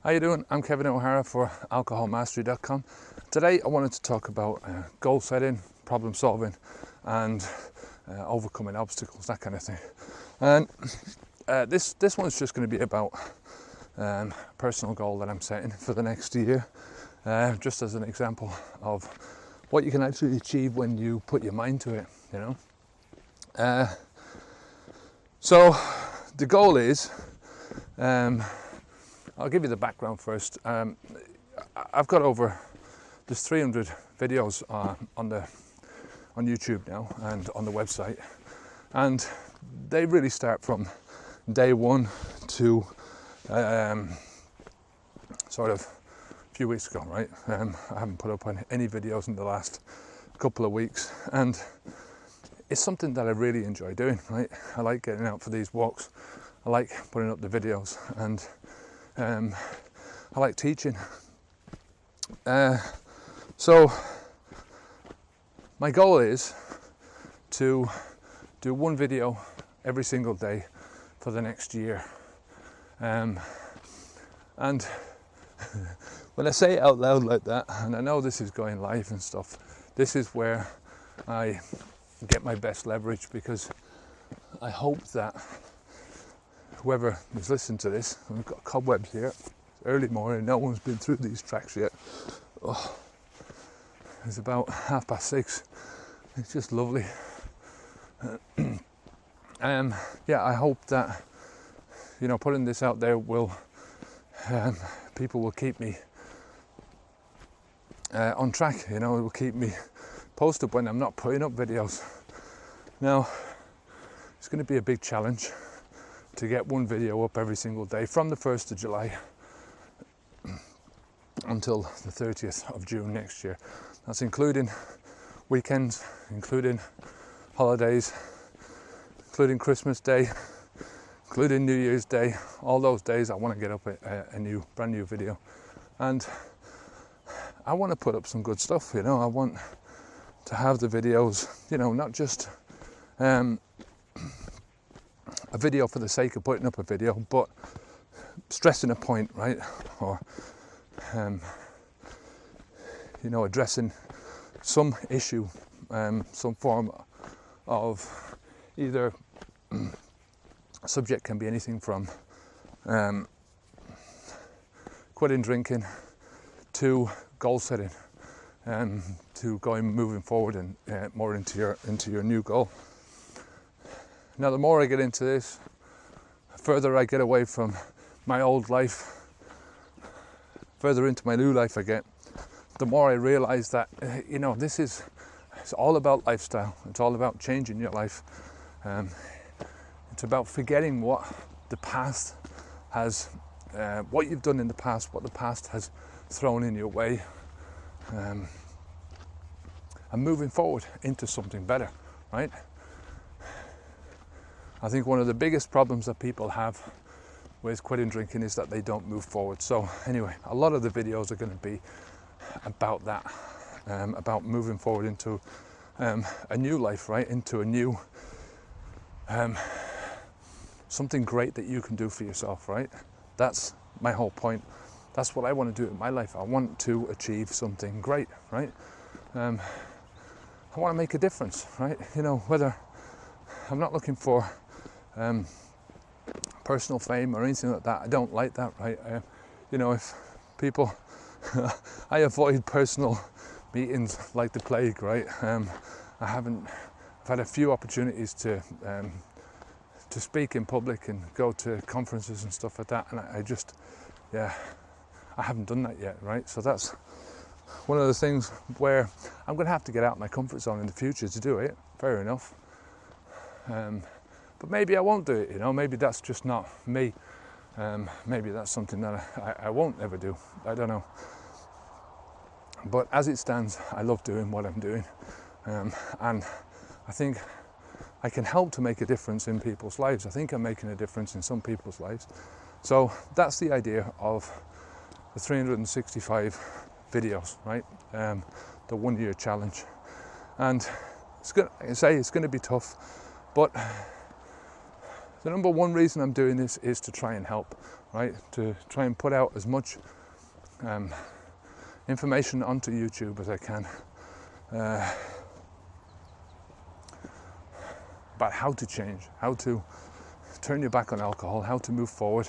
How you doing? I'm Kevin O'Hara for alcoholmastery.com. Today I wanted to talk about goal setting, problem solving and overcoming obstacles, that kind of thing. And this one's just going to be about a personal goal that I'm setting for the next year, just as an example of what you can actually achieve when you put your mind to it, you know. So the goal is, I'll give you the background first. I've got there's 300 videos on YouTube now and on the website, and they really start from day one to sort of a few weeks ago, right? I haven't put up any videos in the last couple of weeks, and it's something that I really enjoy doing, right? I like getting out for these walks, I like putting up the videos, and I like teaching. So my goal is to do one video every single day for the next year. And when I say it out loud like that, and I know this is going live and stuff, this is where I get my best leverage, because I hope that whoever is listening to this, we've got cobwebs here, it's early morning, no one's been through these tracks yet. Oh, it's about 6:30, it's just lovely. Yeah, I hope that, you know, putting this out there will, people will keep me on track, you know, it will keep me posted when I'm not putting up videos. Now, it's going to be a big challenge to get one video up every single day from the 1st of July until the 30th of June next year. That's including weekends, including holidays, including Christmas Day, including New Year's Day. All those days I want to get up a brand new video, and I want to put up some good stuff, you know. I want to have the videos, you know, not just a video for the sake of putting up a video, but stressing a point, right? Or you know, addressing some issue, some form of either subject, can be anything from quitting drinking to goal setting, to moving forward and more into your new goal. Now, the more I get into this, the further I get away from my old life, further into my new life I get, the more I realize that, you know, it's all about lifestyle. It's all about changing your life. It's about forgetting what the past has, what you've done in the past, what the past has thrown in your way, and moving forward into something better, right? I think one of the biggest problems that people have with quitting drinking is that they don't move forward. So anyway, a lot of the videos are going to be about that, about moving forward into a new life, right? Into a new, something great that you can do for yourself, right? That's my whole point. That's what I want to do in my life. I want to achieve something great, right? I want to make a difference, right? You know, whether I'm not looking for personal fame or anything like that. I don't like that, right? You know, if people, I avoid personal meetings like the plague, right? I've had a few opportunities to speak in public and go to conferences and stuff like that, and I haven't done that yet, right? So that's one of the things where I'm going to have to get out of my comfort zone in the future to do it. Fair enough. But maybe I won't do it, you know, maybe that's just not me. Maybe that's something that I won't ever do. I don't know. But as it stands, I love doing what I'm doing. And I think I can help to make a difference in people's lives. I think I'm making a difference in some people's lives. So that's the idea of the 365 videos, right? The 1 year challenge. And it's going to be tough, but The number one reason I'm doing this is to try and help, right? To try and put out as much information onto YouTube as I can about how to change, how to turn your back on alcohol, how to move forward,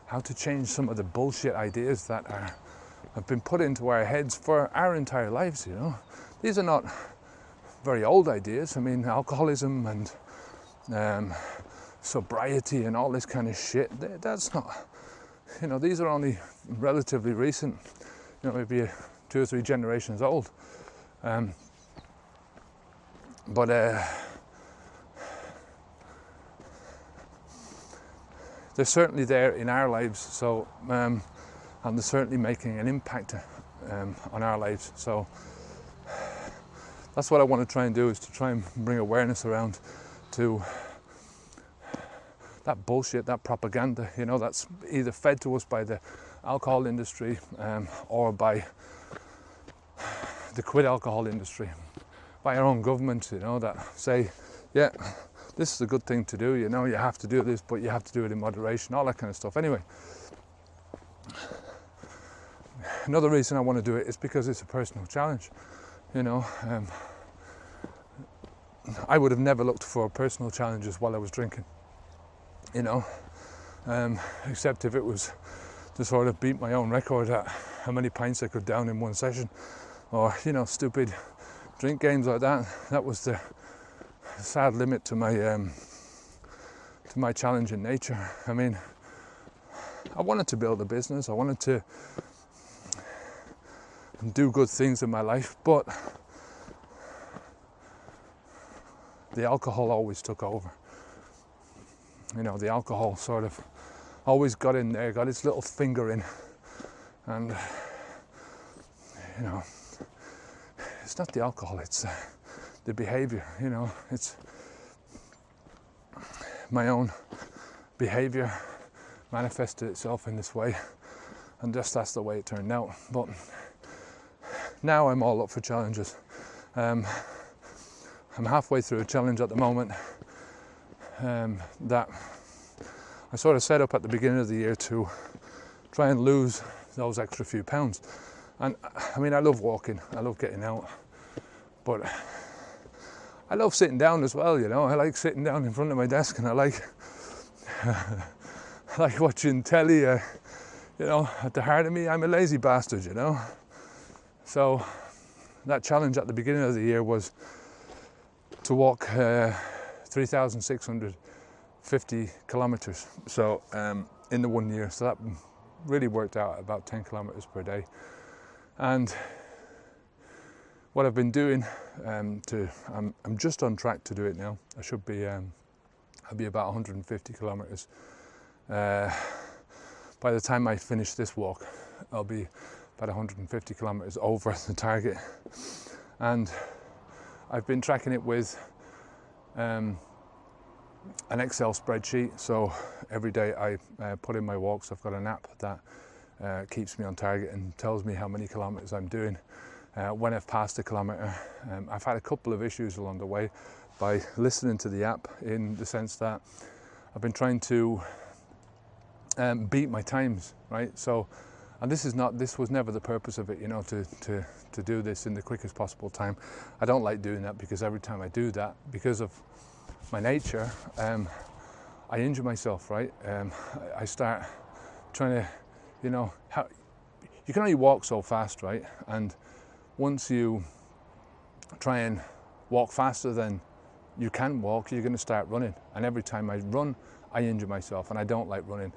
how to change some of the bullshit ideas that have been put into our heads for our entire lives, you know. These are not very old ideas. I mean, alcoholism and sobriety and all this kind of shit, that's not, you know, these are only relatively recent, you know, maybe 2 or 3 generations old. But they're certainly there in our lives, so and they're certainly making an impact on our lives. So that's what I want to try and do, is to try and bring awareness around to that bullshit, that propaganda, you know, that's either fed to us by the alcohol industry or by the quit alcohol industry, by our own government, you know, that say, yeah, this is a good thing to do, you know, you have to do this, but you have to do it in moderation, all that kind of stuff. Anyway, another reason I want to do it is because it's a personal challenge, you know. I would have never looked for personal challenges while I was drinking, you know, except if it was to sort of beat my own record at how many pints I could down in one session, or, you know, stupid drink games like that. That was the sad limit to my challenging nature. I mean, I wanted to build a business, I wanted to do good things in my life, but the alcohol always took over. You know, the alcohol sort of always got in there, got its little finger in, and, you know, it's not the alcohol, it's the behavior, you know, it's my own behavior manifested itself in this way, and just that's the way it turned out. But now I'm all up for challenges. I'm halfway through a challenge at the moment that I sort of set up at the beginning of the year to try and lose those extra few pounds. And I mean, I love walking, I love getting out, but I love sitting down as well, you know. I like sitting down in front of my desk, and I like watching telly. You know, at the heart of me, I'm a lazy bastard, you know. So that challenge at the beginning of the year was to walk 3,650 kilometers. So in the 1 year, so that really worked out at about 10 kilometers per day. And what I've been doing, I'm just on track to do it now. I should be, I'll be about 150 kilometers. By the time I finish this walk, I'll be about 150 kilometers over the target. And I've been tracking it with an Excel spreadsheet. So every day I put in my walks. I've got an app that keeps me on target and tells me how many kilometers I'm doing. When I've passed a kilometer, I've had a couple of issues along the way by listening to the app, in the sense that I've been trying to beat my times, right? So, and this was never the purpose of it, you know, to do this in the quickest possible time. I don't like doing that, because every time I do that, because of my nature, I injure myself, right? I start trying to, you know, you can only walk so fast, right? And once you try and walk faster than you can walk, you're going to start running. And every time I run, I injure myself, and I don't like running.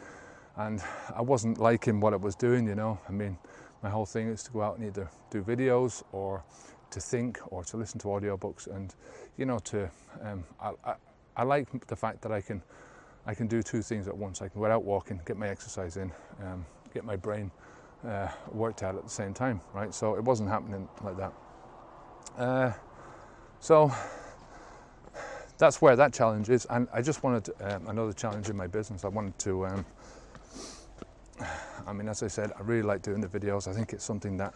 And I wasn't liking what I was doing, you know. I mean, my whole thing is to go out and either do videos, or to think, or to listen to audiobooks, and, you know, I like the fact that I can do 2 things at once. I can go out walking, get my exercise in, get my brain worked out at the same time, right? So it wasn't happening like that. So that's where that challenge is, and I just wanted another challenge in my business. I wanted to, I mean, as I said, I really like doing the videos. I think it's something that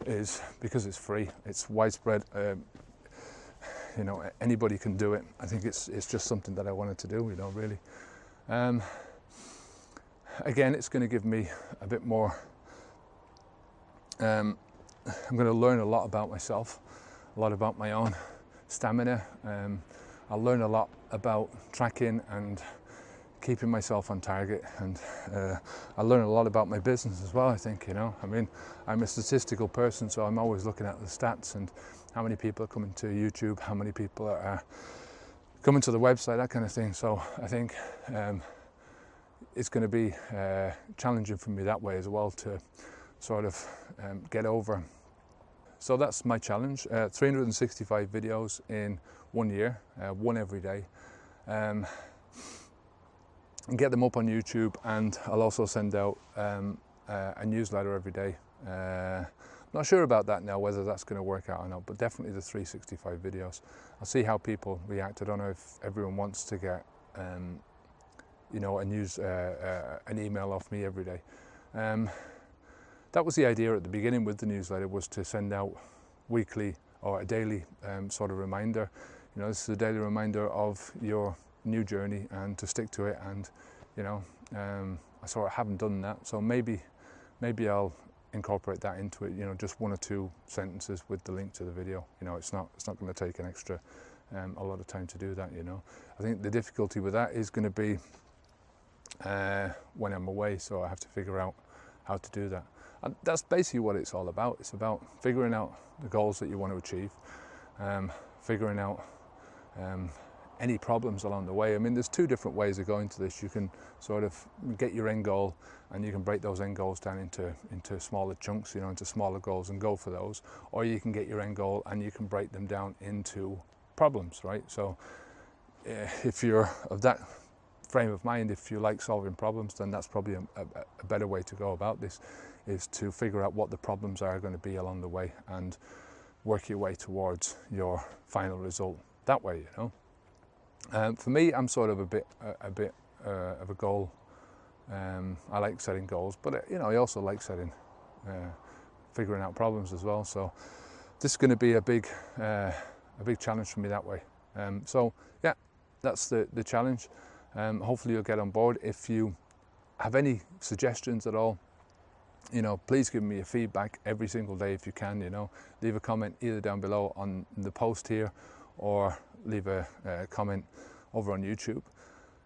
is, because it's free, it's widespread. anybody can do it. I think it's just something that I wanted to do, really. Again, it's going to give me a bit more. I'm going to learn a lot about myself, a lot about my own stamina. I'll learn a lot about tracking and keeping myself on target, and I'll learn a lot about my business as well, I think. I mean, I'm a statistical person, so I'm always looking at the stats and how many people are coming to YouTube, how many people are coming to the website, that kind of thing. So I think it's going to be challenging for me that way as well, to sort of get over. So that's my challenge, 365 videos in 1 year, one every day, and get them up on YouTube. And I'll also send out a newsletter every day. Not sure about that now, whether that's going to work out or not, but definitely the 365 videos. I'll see how people react. I don't know if everyone wants to get an email off me every day. That was the idea at the beginning with the newsletter, was to send out weekly or a daily sort of reminder. This is a daily reminder of your new journey, and to stick to it. And I sort of haven't done that, so maybe I'll incorporate that into it. Just 1 or 2 sentences with the link to the video. It's not going to take an extra a lot of time to do that. I think the difficulty with that is going to be when I'm away, so I have to figure out how to do that. And that's basically what it's all about. It's about figuring out the goals that you want to achieve, figuring out any problems along the way. I mean, there's 2 different ways of going to this. You can sort of get your end goal, and you can break those end goals down into smaller chunks, into smaller goals, and go for those. Or you can get your end goal and you can break them down into problems, right? So if you're of that frame of mind, if you like solving problems, then that's probably a better way to go about this, is to figure out what the problems are going to be along the way and work your way towards your final result that way. For me, I'm sort of a bit of a goal. I like setting goals, but I also like figuring out problems as well. So this is going to be a big challenge for me that way. So yeah, that's the challenge. Hopefully you'll get on board. If you have any suggestions at all, please give me a feedback every single day if you can. Leave a comment either down below on the post here, or leave a comment over on YouTube,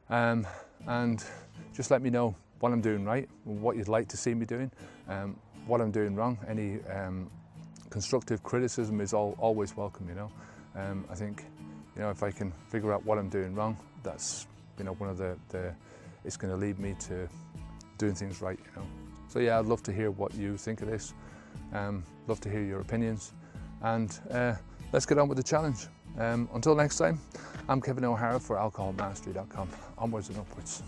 and just let me know what I'm doing right, what you'd like to see me doing, what I'm doing wrong. Any constructive criticism is always welcome. I think if I can figure out what I'm doing wrong, that's one of the it's going to lead me to doing things right. So yeah, I'd love to hear what you think of this. Love to hear your opinions, and let's get on with the challenge. Until next time, I'm Kevin O'Hara for alcoholmastery.com. Onwards and upwards.